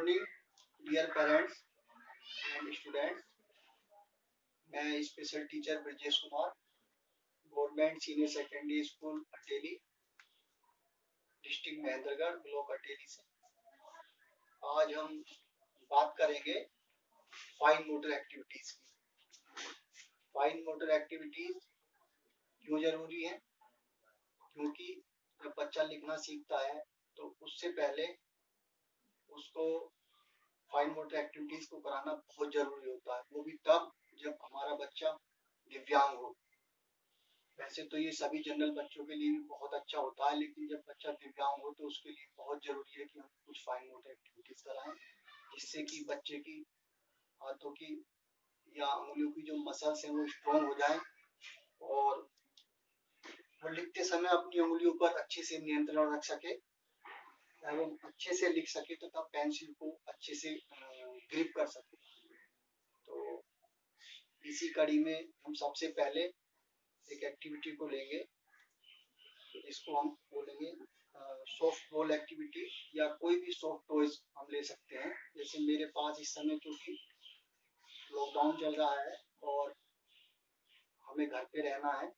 Morning dear parents and students. मैं special teacher Brajesh Kumar, government senior secondary school Ateli, district Mahendragarh, block Ateli से आज हम बात करेंगे फाइन मोटर एक्टिविटीज की। फाइन मोटर एक्टिविटीज क्यों जरूरी है? क्योंकि जब बच्चा लिखना सीखता है तो उससे पहले उसको फाइन मोटर एक्टिविटीज को कराना बहुत जरूरी होता है, वो भी तब जब हमारा बच्चा दिव्यांग हो। वैसे तो ये सभी जनरल बच्चों के लिए भी बहुत अच्छा होता है, लेकिन जब बच्चा दिव्यांग हो तो उसके लिए बहुत जरूरी है कि हम कुछ फाइन मोटर एक्टिविटीज कराएं, जिससे कि बच्चे की हाथों की या उंगलियों की जो मसल्स हैं वो स्ट्रॉन्ग हो जाएं और वो लिखते समय अपनी उंगलियों पर अच्छे से नियंत्रण रख सके एवं अच्छे से लिख सके तथा पेंसिल को अच्छे से ग्रिप कर सके। तो इसी कड़ी में हम सबसे पहले एक एक्टिविटी को लेंगे, इसको हम बोलेंगे सॉफ्ट बॉल एक्टिविटी, या कोई भी सॉफ्ट टॉयज हम ले सकते हैं। जैसे मेरे पास इस समय क्योंकि लॉकडाउन चल रहा है और हमें घर पे रहना है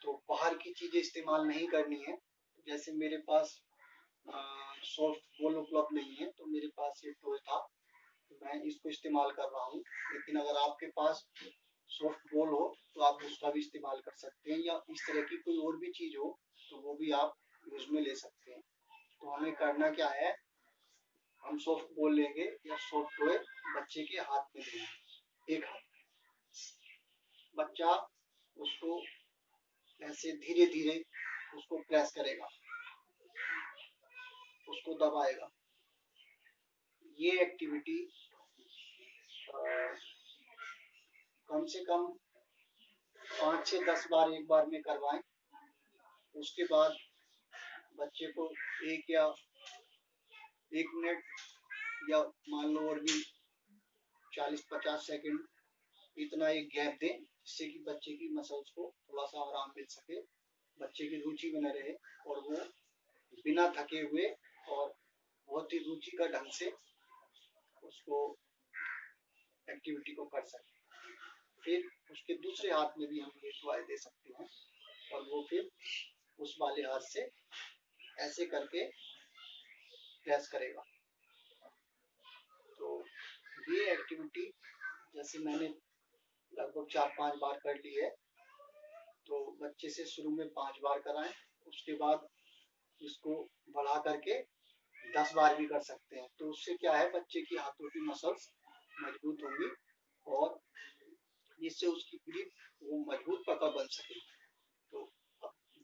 तो बाहर की चीजें इस्तेमाल नहीं करनी है। जैसे मेरे पास सॉफ्ट बॉल उपलब्ध नहीं है तो मेरे पास ये टॉय था, मैं इसको इस्तेमाल कर रहा हूँ। लेकिन अगर आपके पास सॉफ्ट बॉल हो तो आप उसका भी इस्तेमाल कर सकते हैं, या इस तरह की कोई और भी चीज हो तो वो भी आप यूज में ले सकते हैं। तो हमें करना क्या है, हम सॉफ्ट बॉल लेंगे या सॉफ्ट टॉय बच्चे के हाथ में देंगे, एक हाथ। बच्चा उसको ऐसे धीरे धीरे उसको प्रेस करेगा, उसको दबाएगा। ये एक्टिविटी कम से कम 5 से 10 बार एक बार में करवाएं। उसके बाद बच्चे को 1 मिनट या मान लो और भी 40-50 सेकंड इतना एक गैप दें, जिससे कि बच्चे की मसल्स को थोड़ा सा आराम मिल सके, बच्चे की रुचि बने रहे और वो बिना थके हुए और बहुत ही रुचि का ढंग से उसको एक्टिविटी को कर सके। फिर उसके दूसरे हाथ में भी हम ये टॉय दे सकते हैं और वो फिर उस वाले हाथ से ऐसे करके प्रेस करेगा। तो ये एक्टिविटी जैसे मैंने लगभग 4-5 बार कर ली है, तो बच्चे से शुरू में 5 बार कराएं, उसके बाद इसको बढ़ा करके 10 बार भी कर सकते हैं। तो उससे क्या है, बच्चे की हाथों की मसल्स मजबूत होंगी और जिससे उसकी ग्रिप वो मजबूत पकड़ बन सके। तो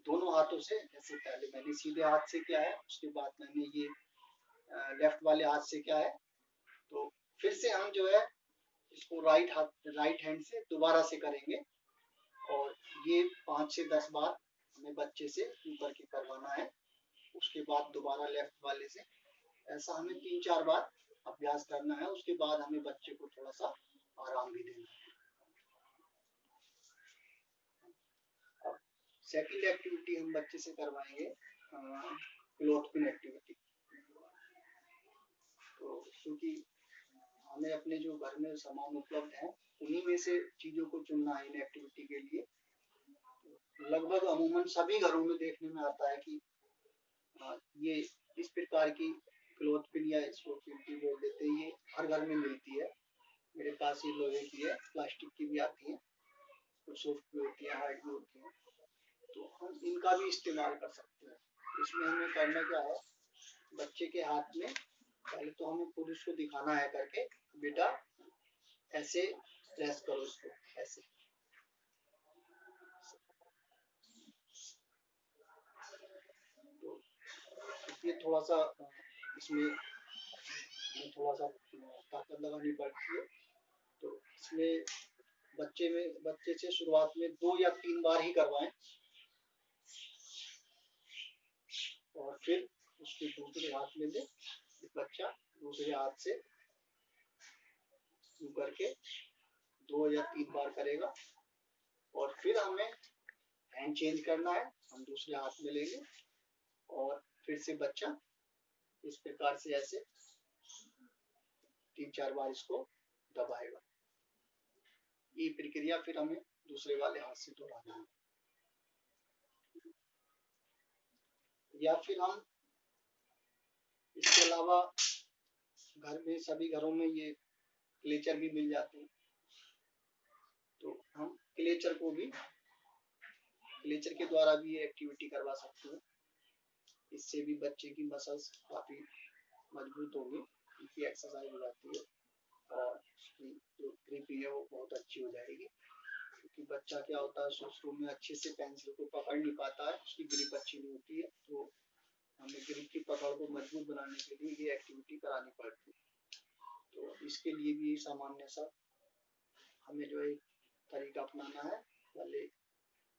दोनों हाथों से, जैसे पहले मैंने सीधे हाथ से किया है, उसके बाद मैंने ये लेफ्ट वाले हाथ से किया है, तो फिर से हम जो है इसको राइट हैंड से दोबारा से करेंगे और ये 5 से 10 बार हमें बच्चे से ऊपर के करवाना है। उसके बाद दोबारा लेफ्ट वाले से, ऐसा हमें 3-4 बार अभ्यास करना है। उसके बाद हमें बच्चे को थोड़ा सा आराम भी देना है। अब सेकंड एक्टिविटी हम बच्चे से करवाएंगे क्लॉथ पिन एक्टिविटी। तो क्योंकि हमें अपने जो घर में सामान उपलब्ध है उन्हीं में से चीजों को चुनना है इन एक्टिविटी के लिए। लगभग अमूमन सभी घरों में देखने में आता है कि ये इस प्रकार की क्लॉथ पिन या इसको पिन बोल देते हैं, ये हर घर में मिलती है। मेरे पास ये लोहे की है, प्लास्टिक की भी आती है, कुछ सॉफ्ट भी होती है, हार्ड भी होती है, तो हम इनका भी इस्तेमाल कर सकते हैं। इसमें हमें करना क्या है, बच्चे के हाथ में पहले तो हमें खुद उसको दिखाना है करके, बेटा ऐसे प्रेस करो इसको, ऐसे। तो ये थोड़ा सा इसमें थोड़ा सा ताकत लगानी पड़ती है। तो इसमें बच्चे से शुरुआत में 2 या 3 बार ही करवाएं और फिर उसके दूसरे हाथ में दे, बच्चा दूसरे हाथ से शुरू करके 2 या 3 बार करेगा और फिर हमें हैंड चेंज करना है, हम दूसरे हाथ में लेंगे और फिर से बच्चा इस प्रकार से ऐसे 3-4 बार इसको दबाएगा। ये प्रक्रिया फिर हमें दूसरे वाले हाथ से दोहराना है। या फिर हम इसके अलावा घर में सभी घरों में ये क्लेचर भी मिल जाते हैं, तो हम क्लेचर के द्वारा भी ये एक्टिविटी करवा सकते हैं। इससे भी बच्चे की मसल्स काफी मजबूत होगी, उनकी एक्सरसाइज हो जाती है और उसकी जो ग्रिप है वो बहुत अच्छी हो जाएगी। क्योंकि बच्चा क्या होता है, शुरू में अच्छे से पेंसिल को पकड़ नहीं पाता है, उसकी ग्रिप अच्छी नहीं होती है, तो हमें ग्रिप की पकड़ को मजबूत बनाने के लिए ये एक्टिविटी करानी पड़ती है। तो इसके लिए भी सामान्य सा हमें जो है तरीका अपनाना है। पहले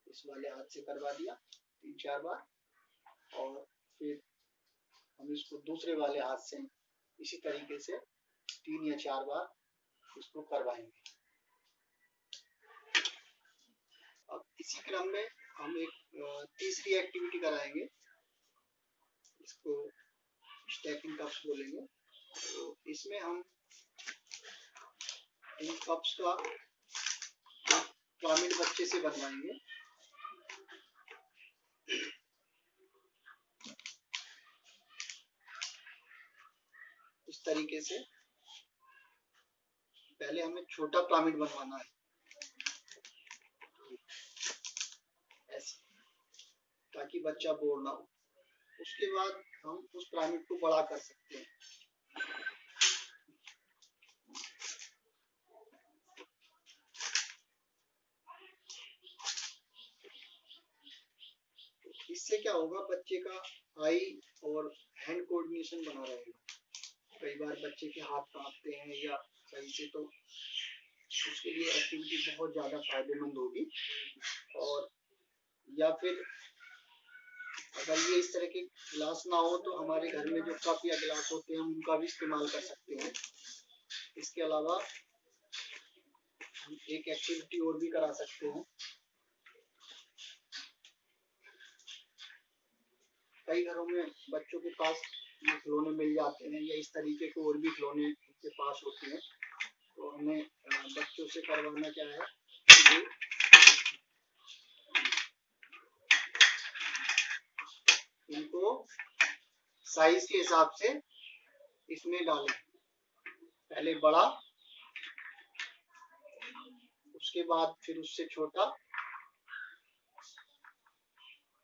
इस वाले हाथ से करवा दिया 3-4 बार, और फिर हम इसको दूसरे वाले हाथ से इसी तरीके से 3 या 4 बार इसको करवाएंगे। अब इसी क्रम में हम एक तीसरी एक्टिविटी कराएंगे, इसको स्टैकिंग कप्स बोलेंगे। तो इसमें हम इन कप्स का पिरामिड बच्चे से बनवाएंगे। इस तरीके से पहले हमें छोटा पिरामिड बनवाना है ऐसे, ताकि बच्चा बोर ना हो। उसके बाद हम उस पिरामिड को बड़ा कर सकते हैं। इससे क्या होगा, बच्चे का आई और हैंड कोऑर्डिनेशन बना रहेगा। कई बार बच्चे के हाथ कांपते हैं या सही से, तो उसके लिए एक्टिविटी बहुत ज्यादा फायदेमंद होगी। और या फिर अगर ये इस तरह के गिलास ना हो तो हमारे घर में जो कप या गिलास होते हैं हम उनका भी इस्तेमाल कर सकते हैं। इसके अलावा हम एक एक्टिविटी और भी करा सकते हैं। कई घरों में बच्चों के पास ये खिलौने मिल जाते हैं या इस तरीके के और भी खिलौने उनके पास होते हैं, तो हमें बच्चों से करवाना क्या है, इनको साइज के हिसाब से इसमें डालें। पहले बड़ा, उसके बाद फिर उससे छोटा,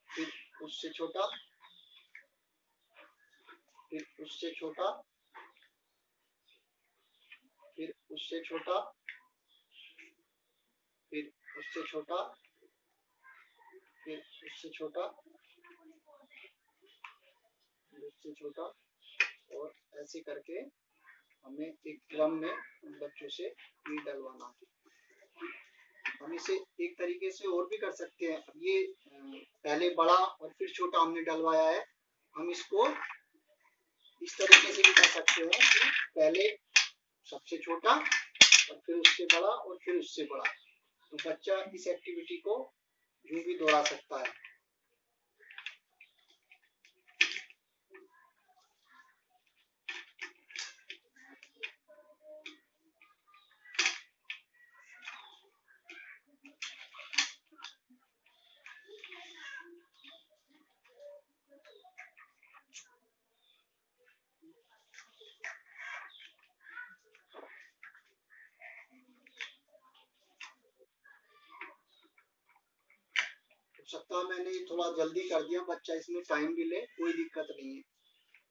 फिर उससे छोटा, फिर उससे छोटा, फिर उससे छोटा, फिर उससे छोटा, फिर उससे छोटा, फिर उससे छोटा, और ऐसे करके हमें एक क्रम में बच्चों से ये डलवाना है। हम इसे एक तरीके से और भी कर सकते हैं। ये पहले बड़ा और फिर छोटा हमने डलवाया है, हम इसको इस तरीके से भी कर सकते हैं कि पहले सबसे छोटा और फिर उससे बड़ा और फिर उससे बड़ा। तो बच्चा इस एक्टिविटी को यूं भी दोहरा सकता है। हो सकता है मैंने थोड़ा जल्दी कर दिया, बच्चा इसमें टाइम भी ले, कोई दिक्कत नहीं है।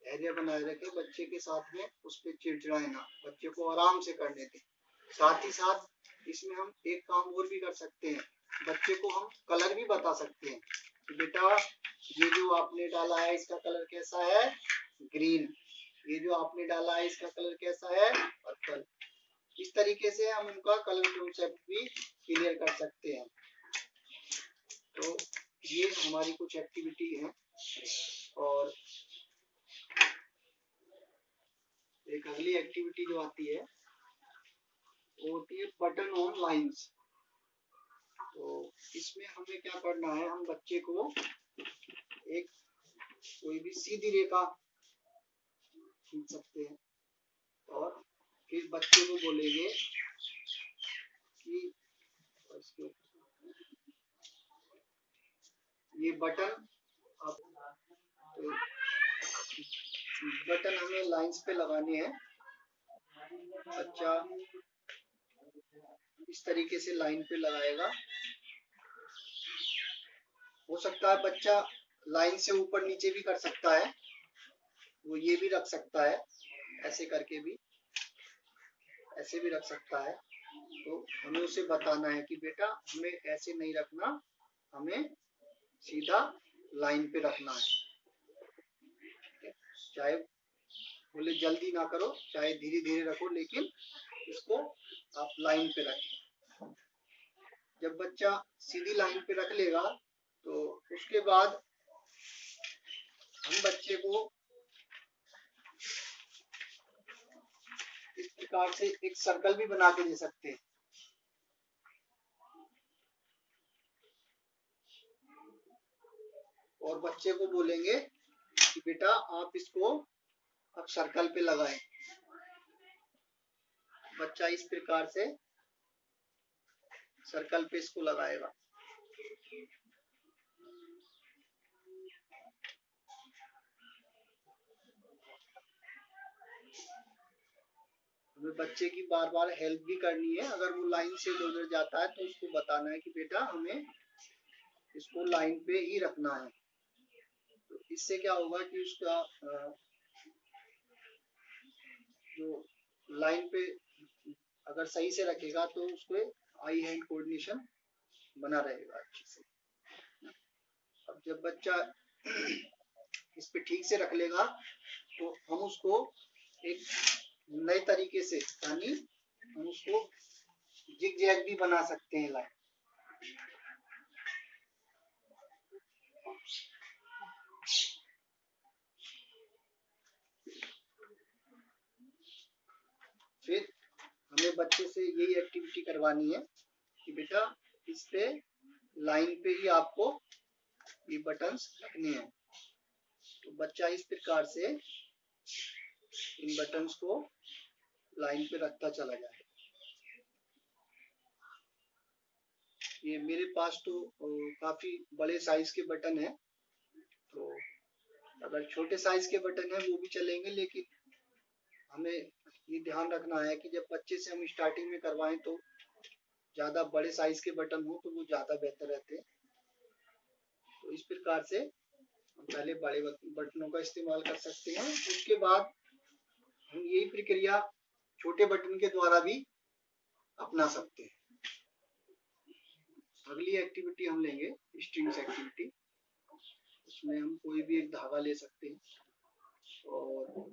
धैर्य बनाए रखे, बच्चे के साथ में उस पर चिड़चिड़ाए ना, बच्चे को आराम से करने दें। साथ ही साथ इसमें हम एक काम और भी कर सकते हैं, बच्चे को हम कलर भी बता सकते हैं कि बेटा ये जो आपने डाला है इसका कलर कैसा है, ग्रीन। ये जो आपने डाला है इसका कलर कैसा है, पर्पल। इस तरीके से हम उनका कलर कॉन्सेप्ट भी क्लियर कर सकते हैं। तो ये हमारी कुछ एक्टिविटी है। और एक अगली एक्टिविटी जो आती है वो होती है बटन ऑन लाइंस। तो इसमें हमें क्या करना है, हम बच्चे को एक कोई भी सीधी रेखा खींच सकते हैं। और फिर बच्चे को बोलेंगे कि ये बटन आप, तो बटन हमें लाइंस पे लगाने हैं। बच्चा इस तरीके से लाइन पे लगाएगा। हो सकता है बच्चा लाइन से ऊपर नीचे भी कर सकता है, वो ये भी रख सकता है, ऐसे करके भी, ऐसे भी रख सकता है। तो हमें उसे बताना है कि बेटा हमें ऐसे नहीं रखना, हमें सीधा लाइन पे रखना है। चाहे बोले जल्दी ना करो, चाहे धीरे धीरे रखो, लेकिन इसको आप लाइन पे रखें। जब बच्चा सीधी लाइन पे रख लेगा तो उसके बाद हम बच्चे को इस प्रकार से एक सर्कल भी बना के दे सकते हैं। और बच्चे को बोलेंगे कि बेटा आप इसको अब सर्कल पे लगाएं। बच्चा इस प्रकार से सर्कल पे इसको लगाएगा। हमें बच्चे की बार बार हेल्प भी करनी है। अगर वो लाइन से उधर जाता है तो उसको बताना है कि बेटा हमें इसको लाइन पे ही रखना है। तो इससे क्या होगा कि उसका जो लाइन पे अगर सही से रखेगा तो उसको आई हैंड कोऑर्डिनेशन बना रहेगा अच्छे से। अब जब बच्चा इस पे ठीक से रख लेगा तो हम उसको एक नए तरीके से, यानी हम उसको जिग जैग भी बना सकते हैं लाइन। फिर हमें बच्चे से यही एक्टिविटी करवानी है कि बेटा इस पे लाइन पे ही आपको ये बटन्स रखने हैं। तो बच्चा इस प्रकार से इन बटन्स को लाइन पे रखता चला जाए। ये मेरे पास तो काफी बड़े साइज के बटन है, तो अगर छोटे साइज के बटन है वो भी चलेंगे, लेकिन हमें ये ध्यान रखना है कि जब बच्चे से हम स्टार्टिंग में करवाएं तो ज्यादा बड़े साइज के बटन हो तो वो ज्यादा बेहतर रहते हैं। तो इस प्रकार से हम पहले बड़े बटनों का इस्तेमाल कर सकते हैं। उसके बाद हम यही प्रक्रिया छोटे बटन के द्वारा भी अपना सकते हैं। अगली एक्टिविटी हम लेंगे स्ट्रिंग्स एक्टिविटी। उसमें हम कोई भी एक धागा ले सकते हैं और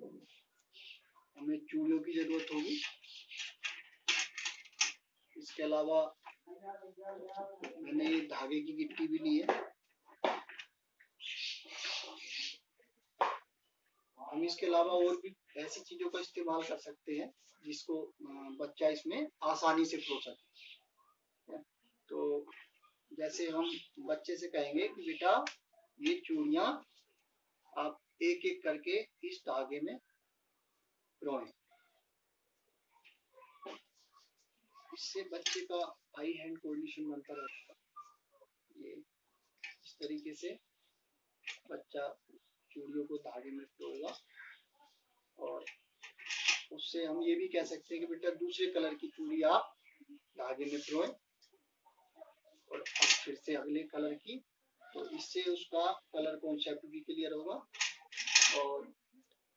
हमें चूड़ियों की जरूरत होगी। इसके अलावा मैंने धागे की गिट्टी भी ली है। हम इसके अलावा और भी ऐसी चीजों का इस्तेमाल कर सकते हैं जिसको बच्चा इसमें आसानी से परो सके। तो जैसे हम बच्चे से कहेंगे कि बेटा ये चूड़ियां आप एक एक करके इस धागे में पिरोएं। इससे बच्चे का आई हैंड कोऑर्डिनेशन बनता रहता है। ये इस तरीके से बच्चा चूड़ियों को धागे में पिरोएगा। और उससे हम ये भी कह सकते हैं कि बेटा दूसरे कलर की चूड़ी आप धागे में पिरोएं और अब फिर से अगले कलर की। तो इससे उसका कलर कॉन्सेप्ट भी क्लियर होगा और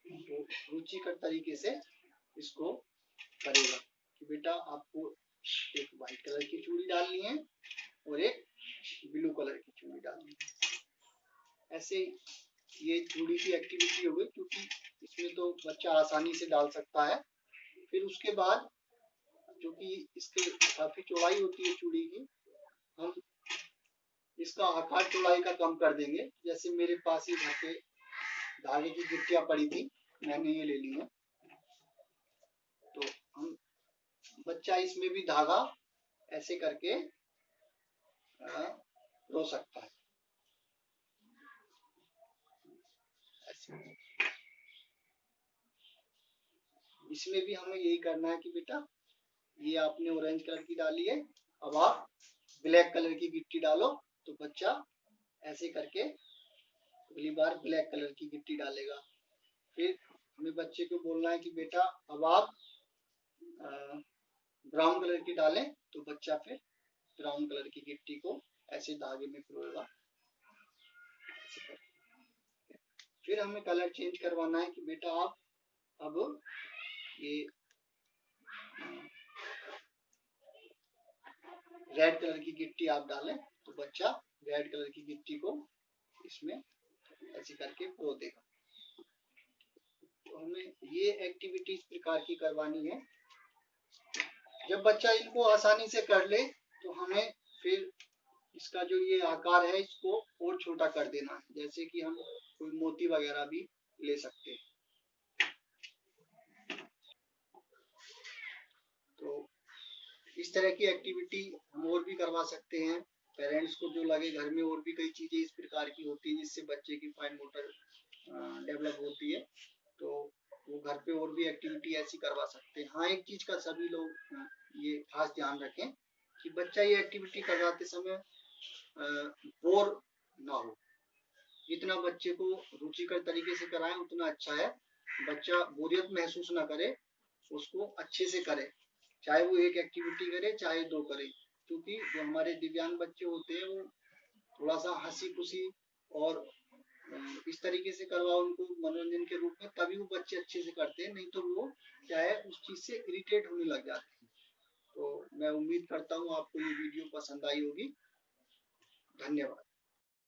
तो रुचिकर तरीके से इसको करेगा कि बेटा आपको एक व्हाइट कलर की चूड़ी डालनी है और एक ब्लू कलर की चूड़ी डालनी है। ऐसे ये चूड़ी की एक्टिविटी हो गई, क्योंकि इसमें तो बच्चा आसानी से डाल सकता है। फिर उसके बाद जो कि इसके काफी चौड़ाई होती है चूड़ी की, हम इसका आकार चौड़ाई का कम कर देंगे। जैसे मेरे पास ही घर पे धागे की गिट्टियां पड़ी थी, मैंने ये ले ली है। तो हम बच्चा इसमें भी धागा ऐसे करके रो सकता है। ऐसे इसमें भी हमें यही करना है कि बेटा ये आपने ऑरेंज कलर की डाली है, अब आप ब्लैक कलर की गिट्टी डालो, तो बच्चा ऐसे करके अगली बार ब्लैक कलर की गिट्टी डालेगा। फिर हमें बच्चे को बोलना है कि बेटा अब आप ब्राउन कलर की डालें, तो बच्चा फिर ब्राउन कलर की गिट्टी को ऐसे धागे में पिरोएगा। फिर हमें कलर चेंज करवाना है कि बेटा आप अब ये रेड कलर की गिट्टी आप डालें, तो बच्चा रेड कलर की गिट्टी को इसमें ऐसे करके पिरो देगा। तो हमें ये एक्टिविटी इस प्रकार की करवानी है। जब बच्चा इनको आसानी से कर ले तो हमें फिर इसका जो ये आकार है इसको और छोटा कर देना है, जैसे कि हम कोई मोती वगैरह भी ले सकते हैं। तो इस तरह की एक्टिविटी हम और भी करवा सकते हैं। पेरेंट्स को जो लगे घर में और भी कई चीजें इस प्रकार की होती है जिससे बच्चे की फाइन मोटर डेवलप होती है, तो वो घर पे और भी एक्टिविटी ऐसी करवा सकते हैं। हाँ, एक चीज का सभी लोग ये खास ध्यान रखें कि बच्चा ये एक्टिविटी करवाते समय बोर ना हो। जितना बच्चे को रुचिकर तरीके से कराएं उतना अच्छा है। बच्चा बोरियत महसूस ना करे, उसको अच्छे से करे, चाहे वो एक एक्टिविटी करे चाहे दो करे, क्योंकि जो हमारे दिव्यांग बच्चे होते हैं वो थोड़ा सा हंसी खुशी और इस तरीके से करवाओ उनको मनोरंजन के रूप में, तभी वो बच्चे अच्छे से करते हैं, नहीं तो वो क्या है उस चीज से इरिटेट होने लग जाते हैं। तो मैं उम्मीद करता हूँ आपको ये वीडियो पसंद आई होगी। धन्यवाद।